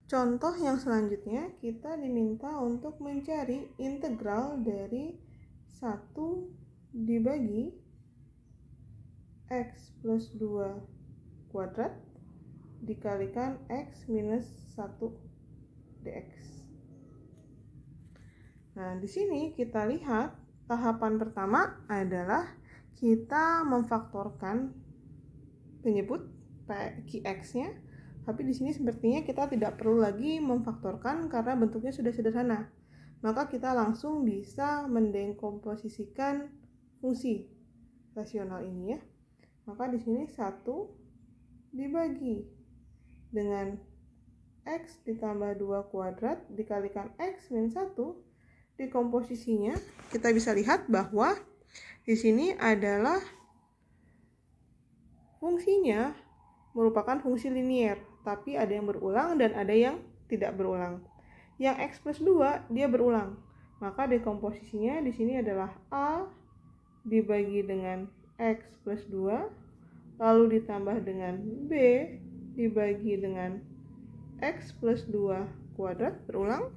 Contoh yang selanjutnya, kita diminta untuk mencari integral dari 1 dibagi X plus 2 kuadrat dikalikan X minus 1 dx. Nah, di sini kita lihat tahapan pertama adalah kita memfaktorkan penyebut Qx-nya. Tapi di sini sepertinya kita tidak perlu lagi memfaktorkan karena bentuknya sudah sederhana. Maka kita langsung bisa mendekomposisikan fungsi rasional ini ya. Maka di sini 1 dibagi dengan X ditambah 2 kuadrat dikalikan X min 1. Dekomposisinya kita bisa lihat bahwa di sini adalah fungsinya merupakan fungsi linier, tapi ada yang berulang dan ada yang tidak berulang. Yang X plus 2 dia berulang, maka dekomposisinya di sini adalah A dibagi dengan X plus 2, lalu ditambah dengan B dibagi dengan X plus 2 kuadrat berulang,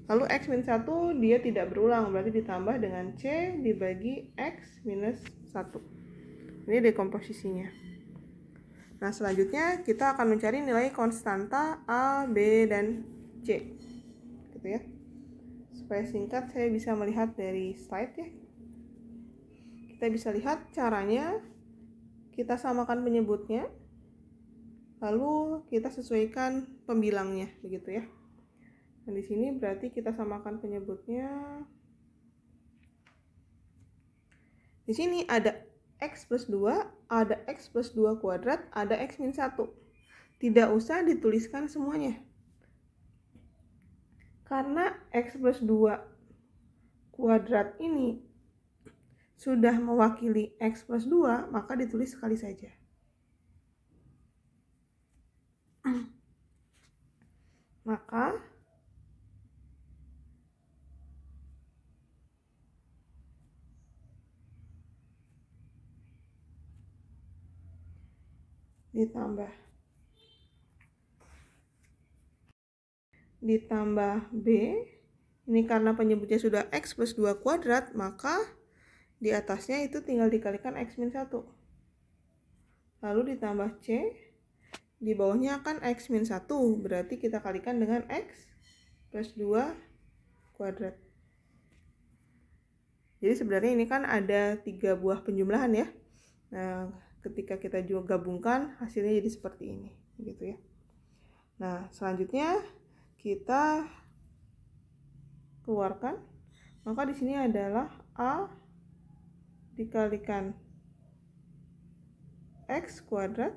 lalu X min 1 dia tidak berulang, berarti ditambah dengan C dibagi X minus 1. Ini dekomposisinya. Nah, selanjutnya kita akan mencari nilai konstanta A, B, dan C. Gitu ya. Supaya singkat saya bisa melihat dari slide ya. Kita bisa lihat caranya. Kita samakan penyebutnya. Lalu kita sesuaikan pembilangnya, begitu ya. Nah, di sini berarti kita samakan penyebutnya. Di sini ada X plus 2, ada X plus 2 kuadrat, ada X min 1. Tidak usah dituliskan semuanya. Karena X plus 2 kuadrat ini sudah mewakili X plus 2, maka ditulis sekali saja. Maka ditambah B, ini karena penyebutnya sudah X plus 2 kuadrat, maka di atasnya itu tinggal dikalikan X min 1. Lalu ditambah C, di bawahnya akan X min 1, berarti kita kalikan dengan X plus 2 kuadrat. Jadi sebenarnya ini kan ada 3 buah penjumlahan ya. Nah, ketika kita juga gabungkan hasilnya jadi seperti ini, gitu ya. Nah, selanjutnya kita keluarkan. Maka di sini adalah A dikalikan X kuadrat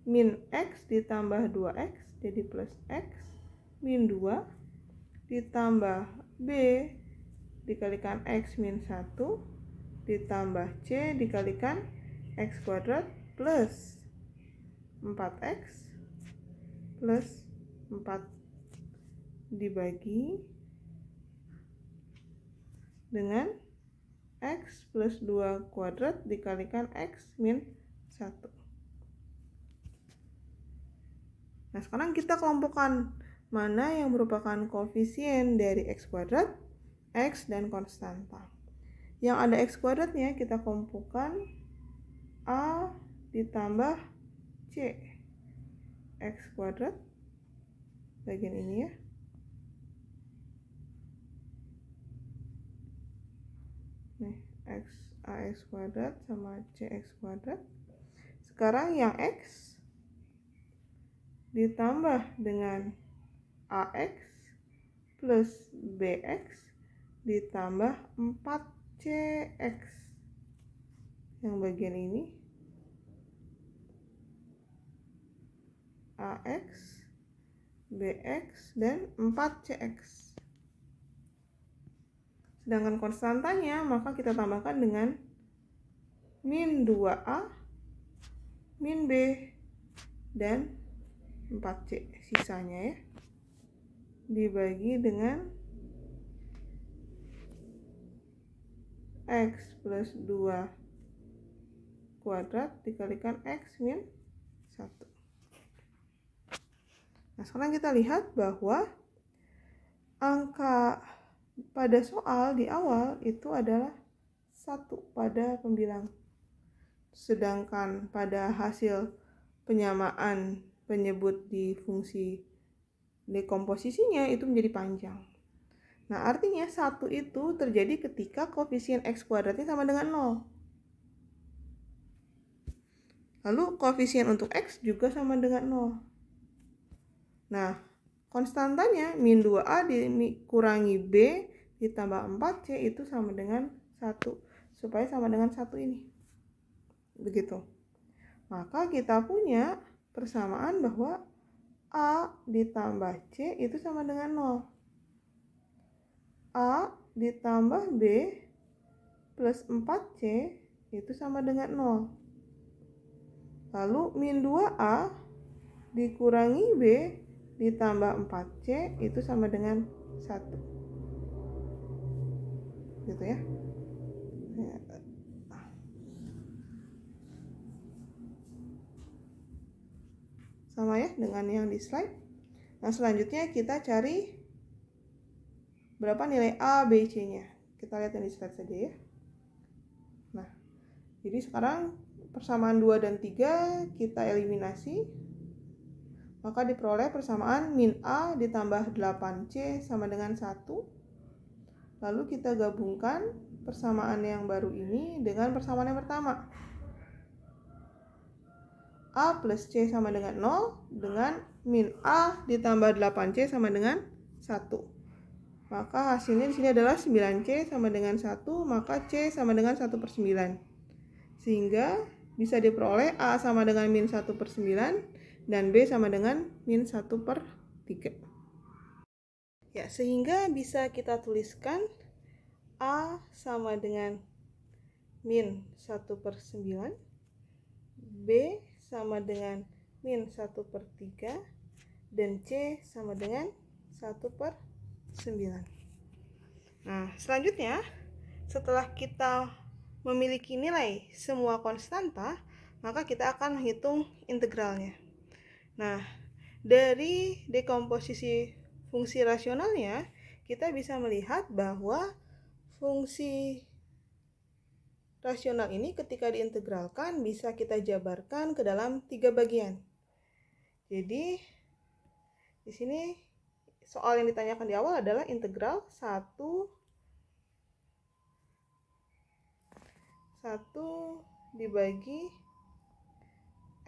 min X ditambah 2X jadi plus X min 2 ditambah B dikalikan X min 1 ditambah C dikalikan X kuadrat plus 4X plus 4 dibagi dengan X plus 2 kuadrat dikalikan X min 1. Nah, sekarang kita kelompokkan mana yang merupakan koefisien dari X kuadrat, X, dan konstanta. Yang ada X kuadratnya kita kelompokkan A ditambah C. X kuadrat bagian ini ya. Nih, AX kuadrat sama CX kuadrat. Sekarang yang X ditambah dengan AX plus BX ditambah 4CX. Yang bagian ini AX, BX, dan 4CX. Sedangkan konstantanya maka kita tambahkan dengan min 2A, min B, dan 4C sisanya ya. Dibagi dengan X plus 2 kuadrat dikalikan X min 1. Nah, sekarang kita lihat bahwa angka pada soal di awal itu adalah 1 pada pembilang. Sedangkan pada hasil penyamaan penyebut di fungsi dekomposisinya itu menjadi panjang. Nah, artinya 1 itu terjadi ketika koefisien X kuadratnya sama dengan 0. Lalu koefisien untuk X juga sama dengan 0. Nah, konstantanya min 2A dikurangi B ditambah 4C itu sama dengan 1. Supaya sama dengan 1 ini. Begitu. Maka kita punya persamaan bahwa A ditambah C itu sama dengan 0. A ditambah B plus 4C itu sama dengan 0. Lalu min 2A dikurangi B ditambah 4C itu sama dengan 1. Gitu ya. Sama ya dengan yang di slide. Nah, selanjutnya kita cari berapa nilai A, B, C-nya. Kita lihat yang di slide saja ya. Nah, jadi sekarang persamaan 2 dan 3 kita eliminasi. Maka diperoleh persamaan min A ditambah 8C sama dengan 1. Lalu kita gabungkan persamaan yang baru ini dengan persamaan yang pertama. A plus C sama dengan 0 dengan min A ditambah 8C sama dengan 1. Maka hasilnya di sini adalah 9C sama dengan 1, maka C sama dengan 1/9. Sehingga bisa diperoleh A sama dengan min 1/9 dan B sama dengan min 1/3. Ya, sehingga bisa kita tuliskan A sama dengan min 1/9, B sama dengan min 1/3, dan C sama dengan 1/9. Nah, selanjutnya setelah kita memiliki nilai semua konstanta, maka kita akan menghitung integralnya. Nah, dari dekomposisi fungsi rasionalnya, kita bisa melihat bahwa fungsi rasional ini ketika diintegralkan bisa kita jabarkan ke dalam 3 bagian. Jadi, di sini soal yang ditanyakan di awal adalah integral 1 dibagi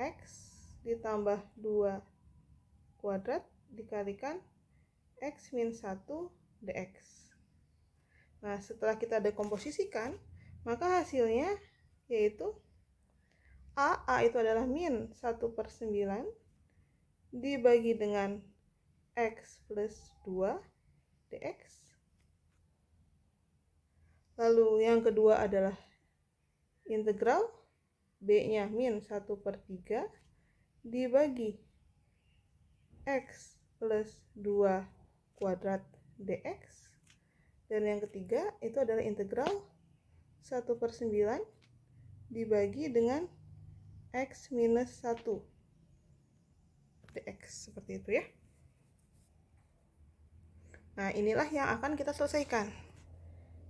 X ditambah 2 kuadrat dikalikan X min 1 dx. Nah, setelah kita dekomposisikan, maka hasilnya yaitu A itu adalah min 1/9 dibagi dengan X plus 2 dx. Lalu yang kedua adalah integral B-nya min 1/3 dibagi X plus 2 kuadrat dx. Dan yang ketiga itu adalah integral 1/9 dibagi dengan X minus 1 dx. Seperti itu ya. Nah, inilah yang akan kita selesaikan.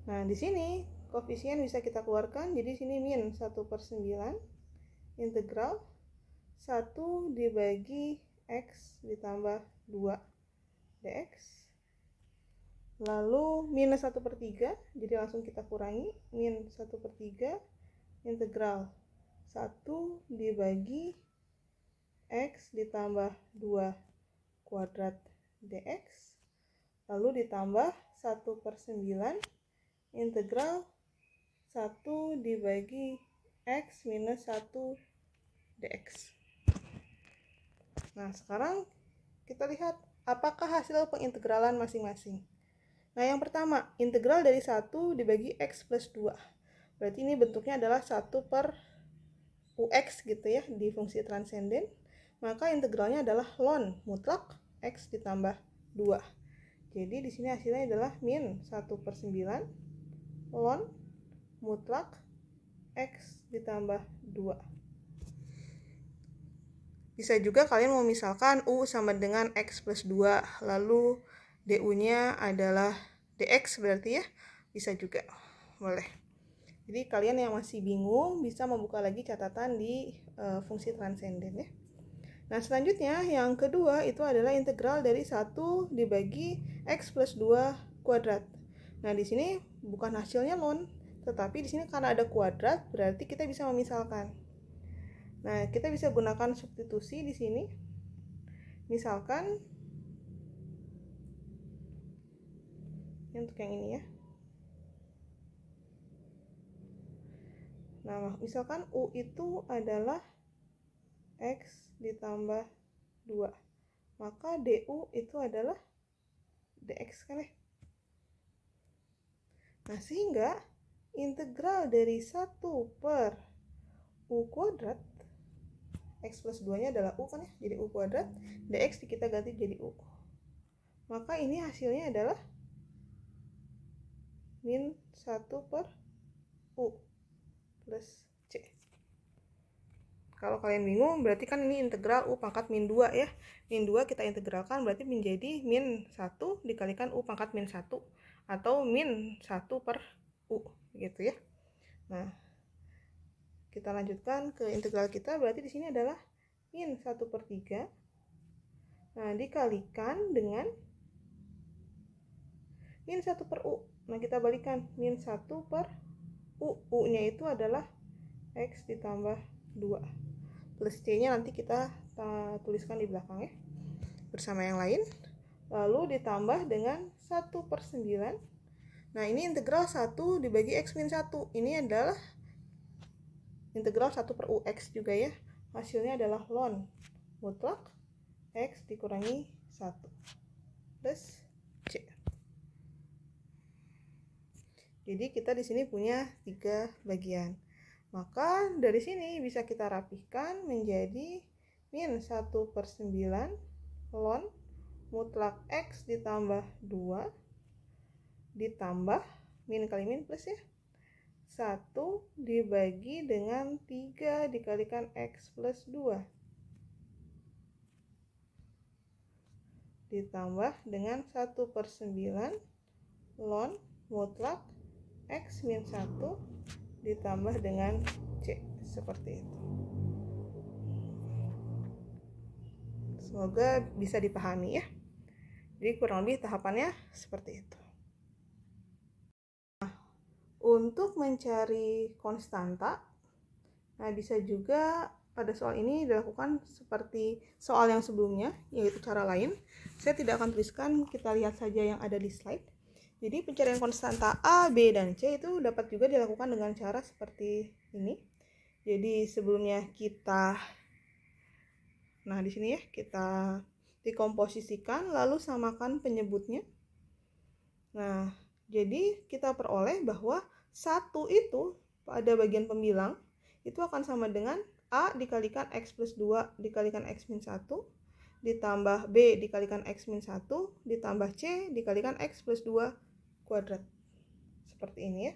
Nah, di sini koefisien bisa kita keluarkan. Jadi sini min 1/9 integral 1 dibagi X ditambah 2 dx. Lalu minus 1/3, jadi langsung kita kurangi. Min 1/3 integral 1 dibagi X ditambah 2 kuadrat dx. Lalu ditambah 1/9 integral 1 dibagi X minus 1 dx. Nah, sekarang kita lihat apakah hasil pengintegralan masing-masing. Nah, yang pertama, integral dari 1 dibagi X plus 2. Berarti ini bentuknya adalah 1/UX gitu ya, di fungsi transenden. Maka integralnya adalah ln mutlak X ditambah 2. Jadi di sini hasilnya adalah min 1/9 ln mutlak X ditambah 2. Bisa juga kalian memisalkan U sama dengan X plus 2, lalu DU-nya adalah DX berarti ya, bisa juga, boleh. Jadi kalian yang masih bingung bisa membuka lagi catatan di fungsi transenden ya. Nah selanjutnya yang kedua itu adalah integral dari 1 dibagi X plus 2 kuadrat. Nah di sini bukan hasilnya ln, tetapi di sini karena ada kuadrat berarti kita bisa memisalkan. Nah, kita bisa gunakan substitusi di sini. Misalkan untuk yang ini ya. Nah, misalkan U itu adalah X ditambah 2. Maka DU itu adalah DX kan ya. Nah, sehingga integral dari 1 per U kuadrat, X plus 2-nya adalah U kan ya, jadi U kuadrat, DX kita ganti jadi U. Maka ini hasilnya adalah min 1 per U plus C. Kalau kalian bingung, berarti kan ini integral U pangkat min 2 ya. Min 2 kita integralkan berarti menjadi min 1 dikalikan U pangkat min 1. Atau min 1 per U, gitu ya. Nah, kita lanjutkan ke integral kita, berarti di sini adalah min 1 per 3. Nah, dikalikan dengan min 1 per U. Nah, kita balikan min 1 per U. U-nya itu adalah X ditambah 2. Plus C-nya nanti kita tuliskan di belakang ya. Bersama yang lain. Lalu ditambah dengan 1 per 9. Nah, ini integral 1 dibagi X min 1. Ini adalah integral 1 per U. X juga ya. Hasilnya adalah ln mutlak X dikurangi 1 plus C. Jadi kita di sini punya 3 bagian. Maka dari sini bisa kita rapihkan menjadi min 1 per 9 ln mutlak X ditambah 2 ditambah min kali min plus ya 1 dibagi dengan 3 dikalikan X plus 2 ditambah dengan 1 per 9 ln mutlak X min 1 ditambah dengan C, seperti itu. Semoga bisa dipahami ya. Jadi kurang lebih tahapannya seperti itu. Nah, untuk mencari konstanta, nah bisa juga pada soal ini dilakukan seperti soal yang sebelumnya, yaitu cara lain. Saya tidak akan tuliskan, kita lihat saja yang ada di slide. Jadi pencarian konstanta A, B, dan C itu dapat juga dilakukan dengan cara seperti ini. Jadi sebelumnya kita, nah di sini ya kita dikomposisikan lalu samakan penyebutnya. Nah, jadi kita peroleh bahwa 1 itu pada bagian pembilang itu akan sama dengan A dikalikan X plus 2 dikalikan X min 1 ditambah B dikalikan X min 1 ditambah C dikalikan X plus 2 kuadrat. Seperti ini ya.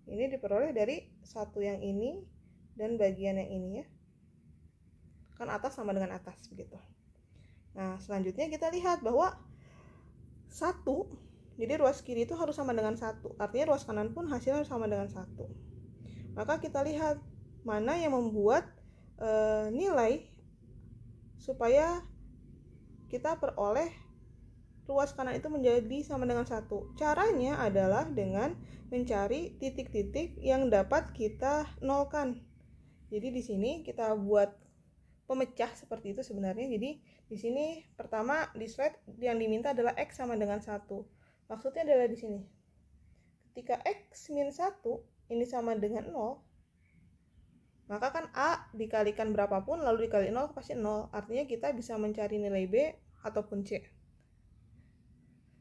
Ini diperoleh dari 1 yang ini dan bagian yang ini ya. Kan atas sama dengan atas begitu. Nah, selanjutnya kita lihat bahwa 1, jadi ruas kiri itu harus sama dengan 1. Artinya ruas kanan pun hasilnya harus sama dengan 1. Maka kita lihat mana yang membuat nilai supaya kita peroleh ruas kanan itu menjadi sama dengan 1. Caranya adalah dengan mencari titik-titik yang dapat kita nolkan. Jadi di sini kita buat pemecah seperti itu sebenarnya. Jadi di sini pertama di slide yang diminta adalah X sama dengan 1. Maksudnya adalah di sini. Ketika X min 1 ini sama dengan 0, maka kan A dikalikan berapapun lalu dikali 0 pasti 0. Artinya kita bisa mencari nilai B ataupun C.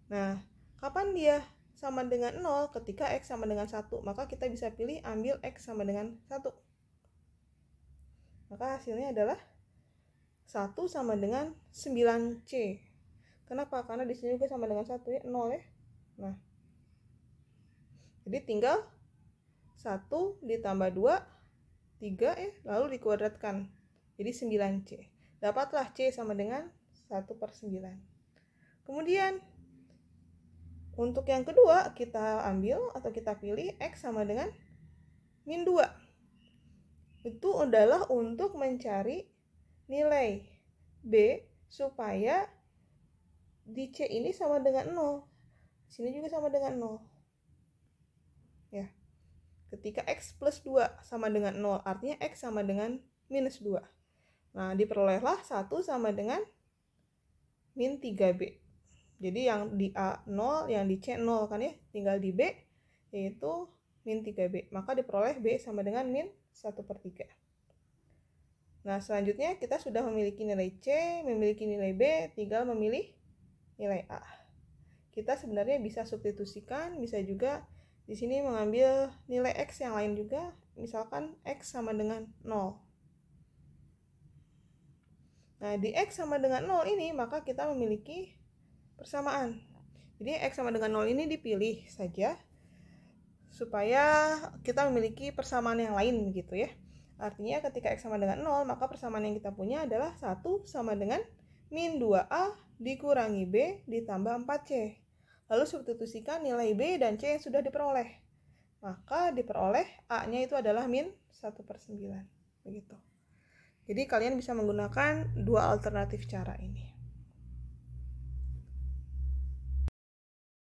Nah, kapan dia sama dengan 0? Ketika X sama dengan 1. Maka kita bisa pilih ambil X sama dengan 1. Maka hasilnya adalah 1 sama dengan 9C. Kenapa? Karena di sini juga sama dengan 1 ya, 0 ya. Nah, jadi tinggal 1 ditambah 2, 3 ya, lalu dikuadratkan. Jadi 9C. Dapatlah C sama dengan 1/9. Kemudian untuk yang kedua kita ambil atau kita pilih X sama dengan min 2. Itu adalah untuk mencari nilai B supaya di C ini sama dengan 0. Sini juga sama dengan 0. Ya. Ketika X plus 2 sama dengan 0, artinya X sama dengan minus 2. Nah, diperolehlah 1 sama dengan min 3B. Jadi yang di A 0, yang di C 0 kan ya, tinggal di B yaitu min 3B. Maka diperoleh B sama dengan min 1/3. Nah, selanjutnya kita sudah memiliki nilai C, memiliki nilai B, tinggal memilih nilai A. Kita sebenarnya bisa substitusikan, bisa juga di sini mengambil nilai X yang lain juga, misalkan X sama dengan 0. Nah, di X sama dengan 0 ini, maka kita memiliki persamaan. Jadi, X sama dengan 0 ini dipilih saja, supaya kita memiliki persamaan yang lain gitu ya. Artinya ketika X sama dengan 0, maka persamaan yang kita punya adalah 1 sama dengan min 2A dikurangi B ditambah 4C. Lalu substitusikan nilai B dan C yang sudah diperoleh. Maka diperoleh A-nya itu adalah min 1/9. Begitu. Jadi kalian bisa menggunakan dua alternatif cara ini.